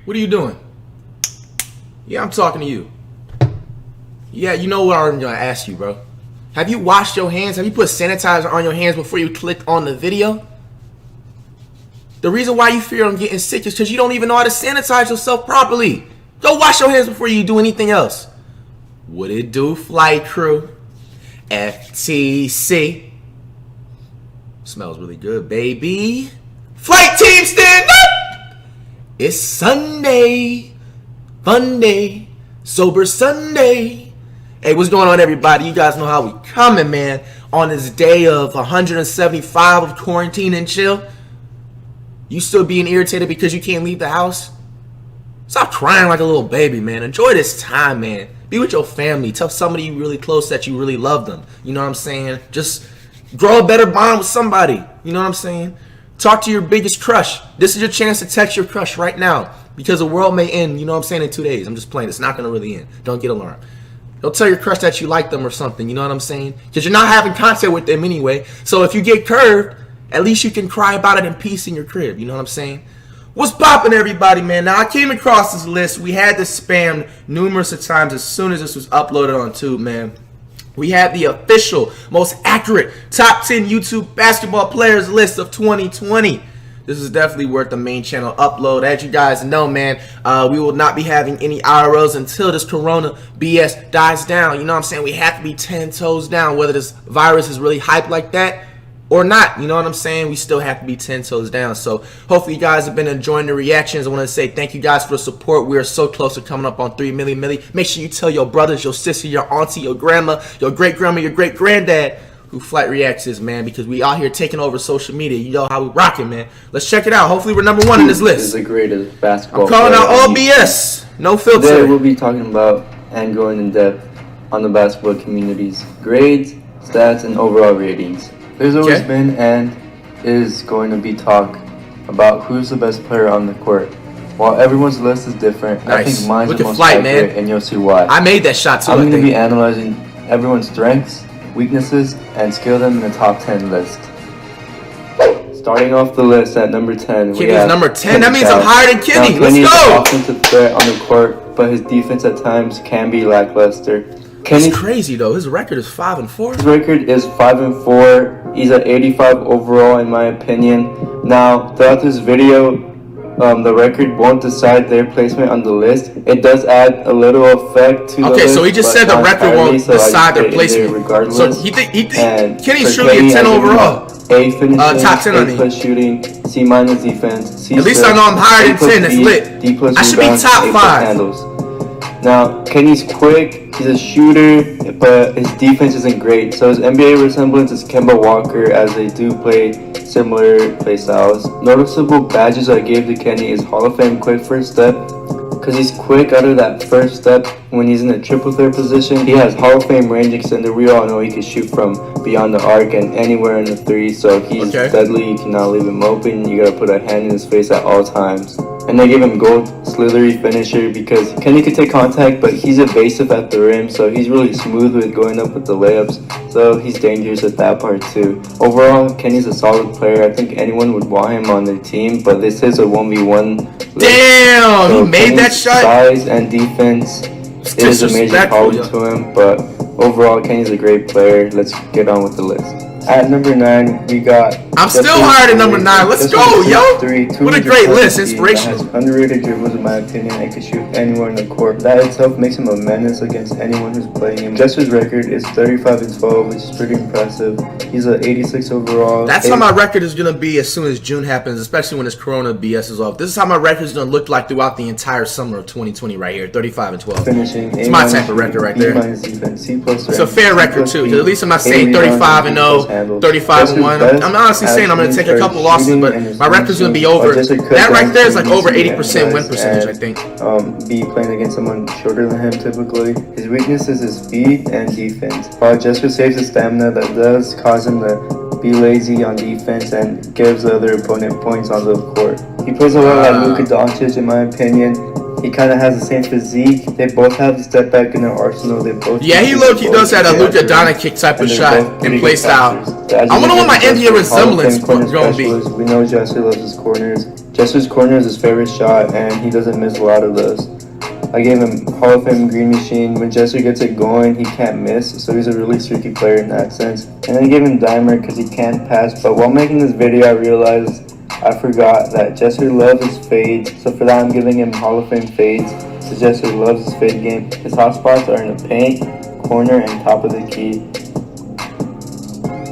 What are you doing? Yeah, I'm talking to you. Yeah, you know what I'm going to ask you, bro. Have you washed your hands? Have you put sanitizer on your hands before you clicked on the video? The reason why you fear I'm getting sick is because you don't even know how to sanitize yourself properly. Go wash your hands before you do anything else. What it do, flight crew? FTC. Smells really good, baby. Flight team, stand up! It's Sunday. Fun day. Sober Sunday. Hey, what's going on, everybody? You guys know how we coming, man. On this day of 175 of quarantine and chill. You still being irritated because you can't leave the house? Stop crying like a little baby, man. Enjoy this time, man. Be with your family. Tell somebody you really close that you really love them. You know what I'm saying? Just grow a better bond with somebody. You know what I'm saying? Talk to your biggest crush. This is your chance to text your crush right now. Because the world may end, you know what I'm saying, in 2 days. I'm just playing. It's not going to really end. Don't get alarmed. Don't tell your crush that you like them or something. You know what I'm saying? Because you're not having contact with them anyway. So if you get curved, at least you can cry about it in peace in your crib. You know what I'm saying? What's poppin', everybody, man? Now, I came across this list. We had this spammed numerous of times as soon as this was uploaded on Tube, man. We have the official, most accurate top 10 YouTube basketball players list of 2020. This is definitely worth the main channel upload. As you guys know, man, we will not be having any IRLs until this Corona BS dies down. You know what I'm saying? We have to be 10 toes down, whether this virus is really hyped like that or not. You know what I'm saying? We still have to be 10 toes down. So hopefully you guys have been enjoying the reactions. I want to say thank you guys for the support. We are so close to coming up on 3 million. Make sure you tell your brothers, your sister, your auntie, your grandma, your great-grandma, your great-granddad who Flight Reacts is, man, because we out here taking over social media. You know how we rocking, man. Let's check it out. Hopefully we're number one in this list. This is the greatest basketball. I'm calling out all BS. No filter. Today we'll be talking about and going in depth on the basketball community's grades, stats, and overall ratings. There's always been and is going to be talk about who's the best player on the court. While everyone's list is different, I think mine's the most accurate, and you'll see why. I made that shot too. I'm going to be analyzing everyone's strengths, weaknesses, and skill them in the top 10 list. Starting off the list at number 10. Kenny's number 10? That means I'm higher than Kenny. Let's go! Kenny's an offensive threat on the court, but his defense at times can be lackluster. It's crazy though. His record is 5-4. His record is 5-4. He's at 85 overall, in my opinion. Now, throughout this video, the record won't decide their placement on the list. It does add a little effect to the list. Okay, so he just said the record won't decide their placement. Regardless. So he think Kenny's truly a 10 overall. A finishing, top 10 on A plus shooting, C minus defense, C at least I know I'm higher than 10. That's lit. D plus I should be top 5. Handles. Now, Kenny's quick, he's a shooter, but his defense isn't great. So his NBA resemblance is Kemba Walker, as they do play similar play styles. Noticeable badges I gave to Kenny is Hall of Fame quick first step, because he's quick out of that first step when he's in a triple threat position. He has Hall of Fame range extender. We all know he can shoot from beyond the arc and anywhere in the three, so he's deadly. You cannot leave him open. You gotta put a hand in his face at all times. And they give him gold slithery finisher because Kenny could take contact, but he's evasive at the rim, so he's really smooth with going up with the layups. So he's dangerous at that part too. Overall, Kenny's a solid player. I think anyone would want him on their team, but this is a 1v1 list. Damn, so he made that shot. Size and defense is a major quality to him, but overall, Kenny's a great player. Let's get on with the list. At number 9, we got... I'm still higher than number 9. Let's go, yo! What a great list. Inspirational. Has underrated dribbles, in my opinion, and can shoot anywhere in the court. That itself makes him a menace against anyone who's playing him. Just his record is 35-12, which is pretty impressive. He's an 86 overall. That's how my record is going to be as soon as June happens, especially when this Corona BS is off. This is how my record is going to look like throughout the entire summer of 2020 right here, 35-12. Finishing. It's my type of record right there. Defense, C plus it's a fair record, too. At least I'm not saying 35-0. 35-1. I'm honestly saying I'm going to take a couple losses, but my record's going to be over. That right there is like over 80% win percentage, I think. Be playing against someone shorter than him typically. His weakness is his speed and defense. While Jester saves his stamina, that does cause him to be lazy on defense and gives the other opponent points on the court. He plays a lot like Luka Doncic, in my opinion. He kind of has the same physique. They both have the step back in their arsenal. They both. Yeah, he does have a Luka Doncic type of shot and play style. I wonder what my NBA resemblance gonna be. We know Jesse loves his corners. Jesse's corner is his favorite shot, and he doesn't miss a lot of those. I gave him Hall of Fame Green Machine. When Jesse gets it going, he can't miss, so he's a really streaky player in that sense. And then I gave him Dimer because he can't pass, but while making this video, I realized I forgot that Jesse loves his fades, so for that I'm giving him Hall of Fame fades. So Jesse loves his fade game. His hot spots are in the paint, corner, and top of the key.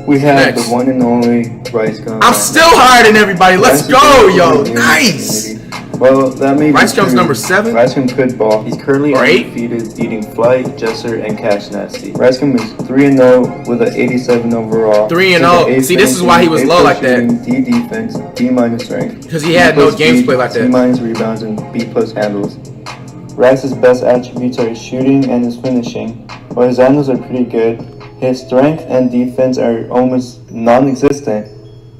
We have the one and only Rice Gum. I'm still higher than everybody. Let's go, yo. Nice. Well, that means Rice Gum's number 7. Rice Gum could ball. He's currently undefeated, beating Flight, Jesser, and Cash Nasty. Rice Gum is 3-0 with an 87 overall. 3-0. See, this is why he was low like that. D defense, D- strength. Because he had no games play like that. D- rebounds and B+ handles. Rice's best attributes are his shooting and his finishing. While his handles are pretty good, his strength and defense are almost non-existent.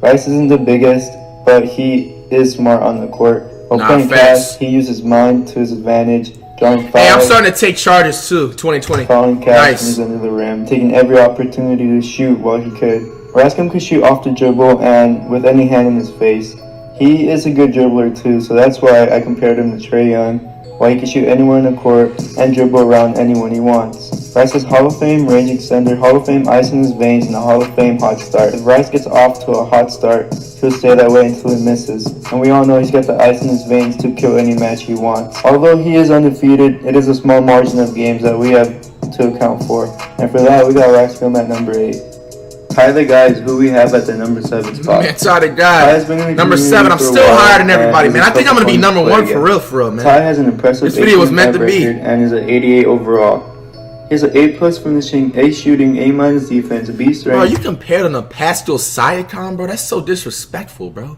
Rice isn't the biggest, but he is smart on the court. While playing Cash, he uses mind to his advantage, drawing fouls. Hey, I'm starting to take charges too, 2020. Fouling Cash when he's under the rim, taking every opportunity to shoot while he could. Rascom could shoot off the dribble and with any hand in his face. He is a good dribbler too, so that's why I compared him to Trae Young, while he can shoot anywhere in the court and dribble around anyone he wants. Rice is Hall of Fame range extender, Hall of Fame ice in his veins, and a Hall of Fame hot start. If Rice gets off to a hot start, he'll stay that way until he misses. And we all know he's got the ice in his veins to kill any match he wants. Although he is undefeated, it is a small margin of games that we have to account for. And for that, we got Rascom at number 8. Ty the guys who we have at the number 7 spot. Man, Ty the guys. Number 7, I'm still higher than everybody, man. I think I'm going to be number 1 for real, man. Ty has an impressive this video was meant to be. And is an 88 overall. He has an A+ finishing, A shooting, A- defense, B strength. Bro, you compared him to Pascal Siakam, bro. That's so disrespectful, bro.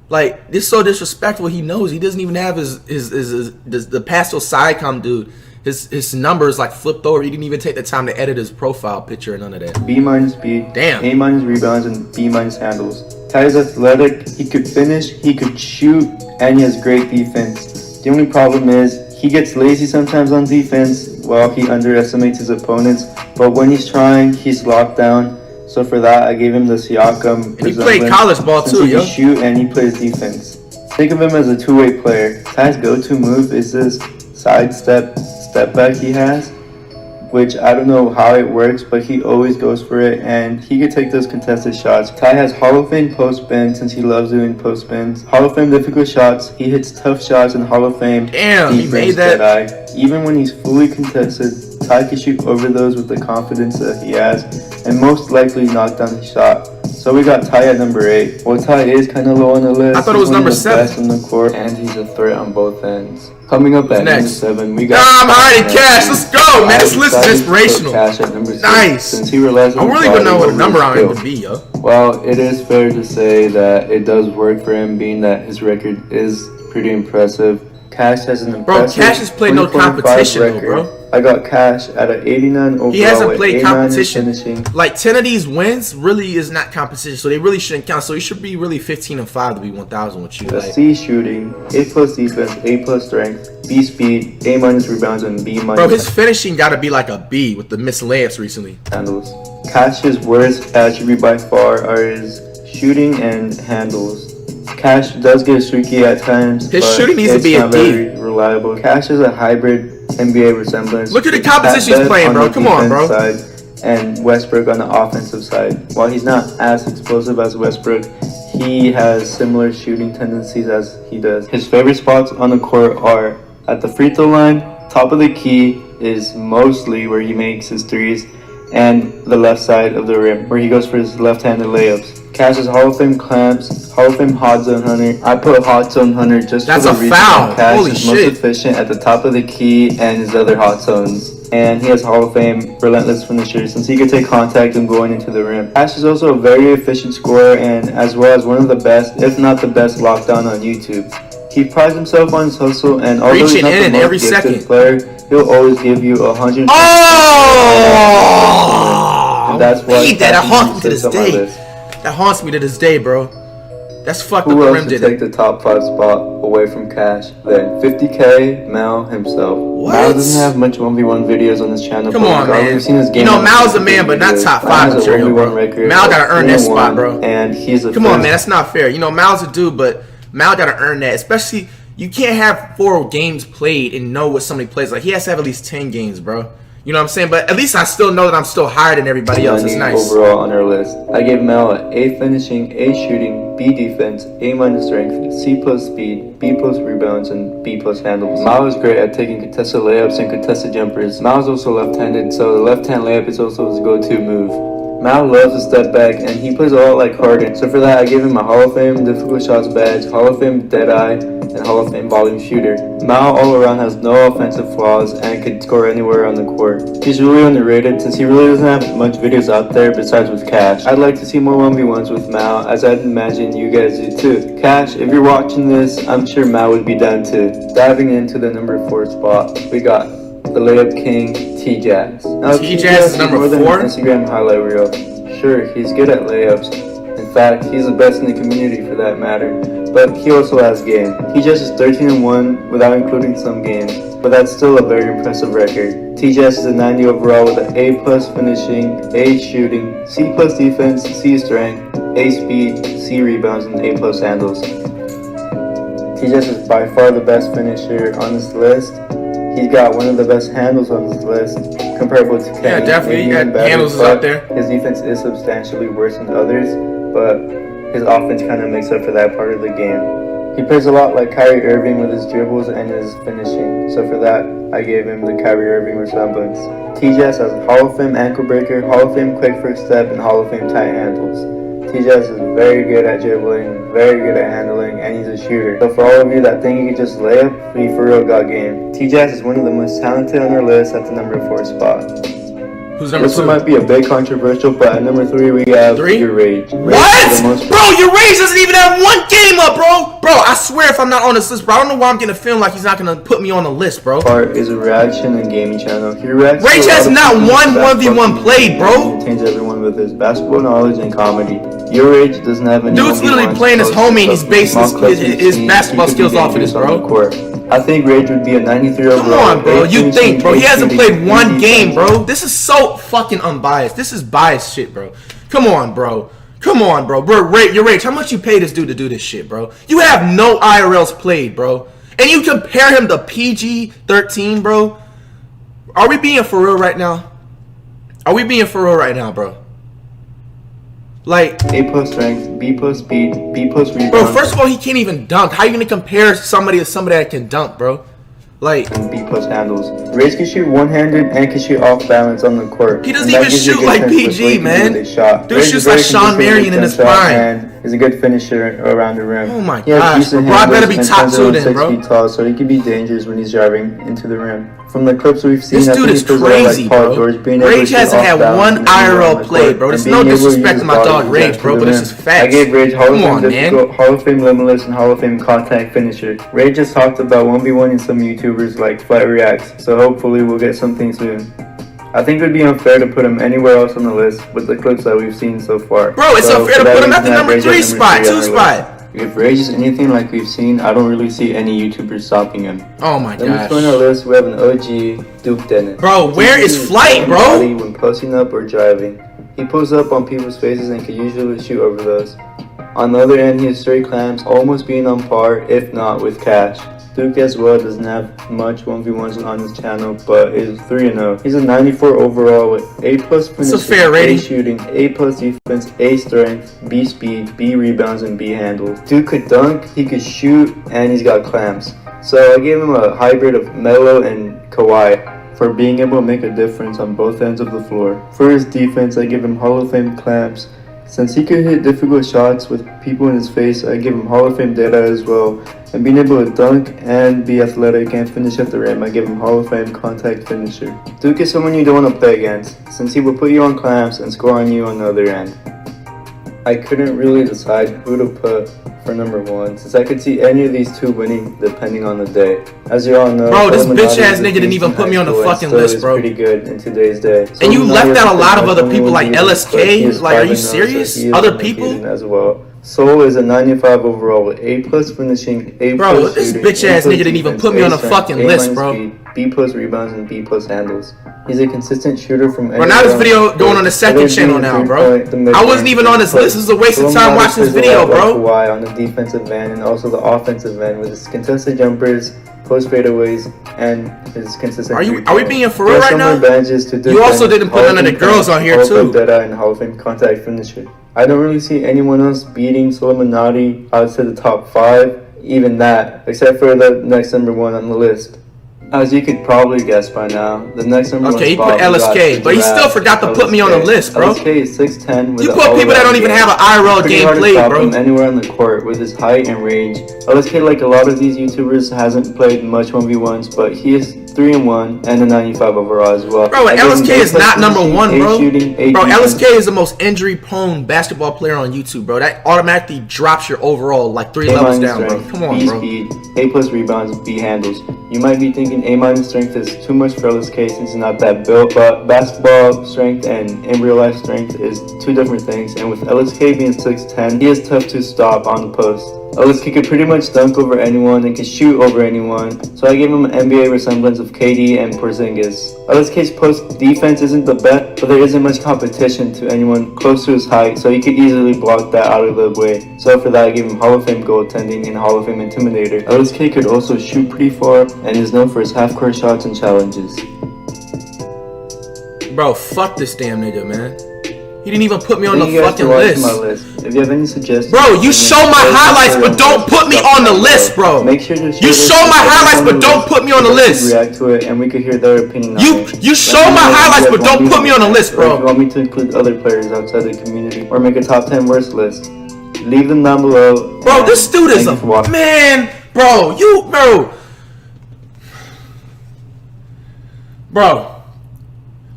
Like, this is so disrespectful. He knows he doesn't even have the Pascal Siakam dude. His numbers like flipped over. He didn't even take the time to edit his profile picture and none of that. B- speed, damn. A- rebounds, and B- handles. Ty is athletic. He could finish, he could shoot, and he has great defense. The only problem is he gets lazy sometimes on defense while he underestimates his opponents. But when he's trying, he's locked down. So for that, I gave him the Siakam. And he played college ball too, yo. He can shoot and he plays defense. Think of him as a two-way player. Ty's go-to move is this side step back he has, which I don't know how it works, but he always goes for it, and he could take those contested shots. Ty has Hall of Fame post spin since he loves doing post spins. Hall of Fame difficult shots. He hits tough shots in Hall of Fame. Damn, he made that. Even when he's fully contested, Ty can shoot over those with the confidence that he has, and most likely knock down the shot. So we got Ty at number 8. Well, Ty is kind of low on the list. I thought it was number 7. Best on the court, and he's a threat on both ends. Coming up at number 7, we got. I'm hiding Cash. Let's go, man. This list is inspirational. Cash at number 6. Nice. Since he realized I really wouldn't know what number I'm going to be, yo. Well, it is fair to say that it does work for him, being that his record is pretty impressive. Cash has an impressive. Bro, Cash has played no competition, though, bro. I got Cash at an 89 overall. He hasn't played competition. Finishing. Like 10 of these wins really is not competition, so they really shouldn't count. So he should be really 15-5 to be 1,000 with you. Like. C shooting, A+ defense, A+ strength, B speed, A- rebounds, and B-. Bro, his finishing got to be like a B with the missed layups recently. Handles. Cash's worst attribute by far are his shooting and handles. Cash does get streaky at times. His shooting needs to be a D. Very reliable. Cash is a hybrid NBA resemblance. Look at the composition he's playing, bro. Come on, bro. Side and Westbrook on the offensive side. While he's not as explosive as Westbrook, he has similar shooting tendencies as he does. His favorite spots on the court are at the free throw line, top of the key is mostly where he makes his threes, and the left side of the rim, where he goes for his left-handed layups. Cash's Hall of Fame clamps, Hall of Fame hot zone hunter. I put hot zone hunter just for the reason that Cash is most efficient at the top of the key and his other hot zones. And he has Hall of Fame relentless finisher since he can take contact and going into the rim. Cash is also a very efficient scorer and as well as one of the best, if not the best, lockdown on YouTube. He prides himself on his hustle, and although he's not the most gifted player, he'll always give you 100%. Oh! And that's why that haunts me to this day. That haunts me to this day, bro. That's fucked Who up. else Rim to did take it. the top 5 spot away from Cash? Then 50K, Mal himself. What? Mal doesn't have much 1v1 videos on his channel. Come but on, man. we've seen his game You know, on Mal's a YouTube man, but not videos. top Mal 5 has a material, 1v1 bro. record Mal of gotta earn that 3-1, spot, bro. And he's the Come on, first- man. That's not fair. You know, Mal's a dude, but Mal gotta earn that. Especially, you can't have 4 games played and know what somebody plays. Like, he has to have at least 10 games, bro. You know what I'm saying? But at least I still know that I'm still higher than everybody else. It's nice. Overall on our list, I gave Mal a A finishing, A shooting, B defense, A- strength, C+ speed, B+ rebounds, and B+ handles. Mal is great at taking contested layups and contested jumpers. Mal is also left-handed, so the left-hand layup is also his go-to move. Mal loves to step back, and he plays a lot like Harden. So for that, I gave him a Hall of Fame difficult shots badge, Hall of Fame deadeye, and Hall of Fame volume shooter. Mal all around has no offensive flaws and could score anywhere on the court. He's really underrated since he really doesn't have much videos out there besides with Cash. I'd like to see more 1v1s with Mal, as I'd imagine you guys do too. Cash, if you're watching this, I'm sure Mal would be down too. Diving into the number 4 spot, we got the layup king, T-Jazz. Now, T-Jazz is number more than 4? an Instagram highlight reel. Sure, he's good at layups. In fact, he's the best in the community for that matter. But he also has game. T-Jazz is 13-1 without including some games, but that's still a very impressive record. T-Jazz is a 90 overall with an A+ finishing, A shooting, C+ defense, C strength, A speed, C rebounds, and A+ handles. T-Jazz is by far the best finisher on this list. He's got one of the best handles on this list, comparable to Kenny. Yeah, definitely. He got handles but out there. His defense is substantially worse than others, but his offense kind of makes up for that part of the game. He plays a lot like Kyrie Irving with his dribbles and his finishing, so for that, I gave him the Kyrie Irving resemblance. T-Jazz has Hall of Fame ankle breaker, Hall of Fame quick first step, and Hall of Fame tight handles. T-Jazz is very good at dribbling, very good at handling, and he's a shooter. So for all of you that think he could just lay up, he for real got game. T-Jazz is one of the most talented on our list at the number 4 spot. Who's number This 2? one might be a bit controversial, but at number 3 we have 3? Your Rage. What? Bro, your Rage doesn't even have 1 game up, bro. Bro, I swear if I'm not on this list, bro, I don't know why I'm getting a feeling like he's not going to put me on the list, bro. Part is a reaction and gaming channel. He reacts Rage to a has lot of not people's one basketball 1v1 played, bro. and entertains everyone with his basketball knowledge and comedy. Your Rage doesn't have any. Dude's literally playing his homie and he's basing his basketball skills off of this, bro. I think Rage would be a 93 overall. Come on, bro. A You think, bro? He hasn't shooting, played 1 defense. game, bro. This is so fucking unbiased. This is biased shit, bro. Come on, bro. Come on, bro. Your Rage, how much you pay this dude to do this shit, bro? You have no IRLs played, bro. And you compare him to PG-13, bro? Are we being for real right now? Are we being for real right now, bro? Like, A+ strength, B+ speed, B+ rebound. bro, first of all, he can't even dunk. How you gonna compare somebody to somebody that can dunk, bro? Like, and B+ handles. Rage can shoot one-handed and can shoot off balance on the court. He doesn't And that even gives you a shoot good like sense of PG, what he can do man. with his shot. Dude Rage shoots is like very Sean consistent with Marion in his his jump shot prime. And is a good finisher around the rim. Oh my He has gosh, decent bro, I better handles be and top stands 2 around then, 6 bro. feet tall, so he can be dangerous when he's driving into the rim. From the clips we've seen, This I dude think is he plays a lot crazy, like Paul bro. George, being able to Rage shoot hasn't off had balance 1 and anywhere on IRL the play, court, bro. There's and no being able to use disrespect his to my body dog to Rage, get bro, to but the it's rim. just facts. I gave Rage Hall of Come Fame on, man. difficult, Hall of Fame limitless, and Hall of Fame contact finisher. Rage just talked about 1v1 in some YouTubers like Flat Reacts, so hopefully we'll get something soon. I think it would be unfair to put him anywhere else on the list with the clips that we've seen so far. Bro, it's So unfair for to that put him at reason, the I have number Rage at 3 number spot, 3 on 2 our list. spot. If Rage is anything like we've seen, I don't really see any YouTubers stopping him. Oh my Number 2 on our gosh. list, we have an OG, Duke Dennis. Bro, where Duke is uses Flight, his bro? body when posting up or driving. He pulls up on people's faces and can usually shoot over those. On the other end, he has straight clams, almost being on par, if not with Cash. Duke as well doesn't have much 1v1s on his channel, but is 3-0. He's a 94 overall with A+ finishing, fair rating. A shooting, A+ defense, A strength, B speed, B rebounds, and B handles. Duke could dunk, he could shoot, and he's got clams. So I gave him a hybrid of Melo and Kawhi for being able to make a difference on both ends of the floor. For his defense, I give him Hall of Fame clamps. Since he could hit difficult shots with people in his face, I give him Hall of Fame data as well. And being able to dunk and be athletic and finish at the rim, I give him Hall of Fame contact finisher. Duke is someone you don't want to play against, since he will put you on clamps and score on you on the other end. I couldn't really decide who to put for number 1, since I could see any of these 2 winning depending on the day. As you all know, Bro, this Illuminati bitch ass is a nigga didn't beast even in put me high on the school and fucking still list, is bro. pretty good in today's day. And you Illuminati left out a has lot of been other people like years, but he LSK? is Like, are you 5-0, so serious? he is Other undefeated people? as well. Soul is a 95 overall with A plus finishing, A Bro, plus this shooting, bitch A ass plus nigga didn't even defense, put me A on the strength, fucking A list, minus bro. speed, B plus rebounds, and B plus handles. He's a consistent shooter from Bro, now this video going on the second channel now, bro. I wasn't even on this list. This is a waste of time watching this video, bro. Kawhi on the defensive end and also the offensive end with his contested jumpers, post fadeaways, and his consistent. Are we being for real right now? To you also didn't put none of the girls on here too. And Hall of Fame contact finisher. I don't really see anyone else beating Solomonati out to the top 5, even that, except for the next number 1 on the list. As you could probably guess by now, the next number 1 Okay, he spot put LSK, but he still forgot to put me on the list, bro. LSK is 6'10". You put people that don't even have an IRL game played, bro. Him anywhere on the court with his height and range. LSK, like a lot of these YouTubers, hasn't played much 1v1s, but he is 3-1 and a 95 overall as well. Bro, LSK is not number 1, bro. Shooting, bro, LSK is the most injury-prone basketball player on YouTube, bro. That automatically drops your overall like 3 levels down, strength, bro. Come on, B bro. Speed, A plus rebounds, B handles. You might be thinking A minus strength is too much for LSK since he's not that built, but basketball strength and in real life strength is 2 different things, and with LSK being 6'10", he is tough to stop on the post. LSK could pretty much dunk over anyone and could shoot over anyone, so I gave him an NBA resemblance of KD and Porzingis. LSK's post defense isn't the best, but there isn't much competition to anyone close to his height, so he could easily block that out of the way. So for that, I gave him Hall of Fame goaltending and Hall of Fame intimidator. LSK could also shoot pretty far and is known for his half-court shots and challenges. Bro, fuck this damn nigga, man. He didn't even put me on Thank the fucking list. If you have any suggestions, bro, you show my highlights, but don't put me on the list, bro. Make sure to you show my highlights, but don't put me on the list. React to it, and we could hear their opinion. You show my highlights, but don't put me on the list, bro. If you want me to include other players outside the community, or make a top 10 worst list, leave them down below. Bro, this dude is a man, bro. Bro,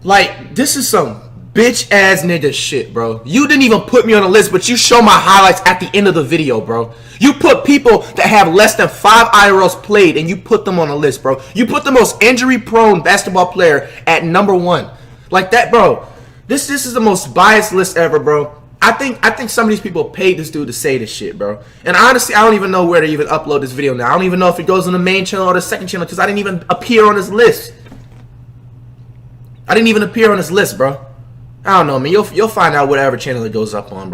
like this is some bitch ass nigga shit, bro. You didn't even put me on the list, but you show my highlights at the end of the video, bro. You put people that have less than 5 IRLs played and you put them on the list, bro. You put the most injury prone basketball player at number 1. Like that, bro. This is the most biased list ever, bro. I think some of these people paid this dude to say this shit, bro. And honestly, I don't even know where to even upload this video now. I don't even know if it goes on the main channel or the second channel because I didn't even appear on this list. I didn't even appear on this list, bro. I don't know, man. You'll find out whatever channel it goes up on, bro.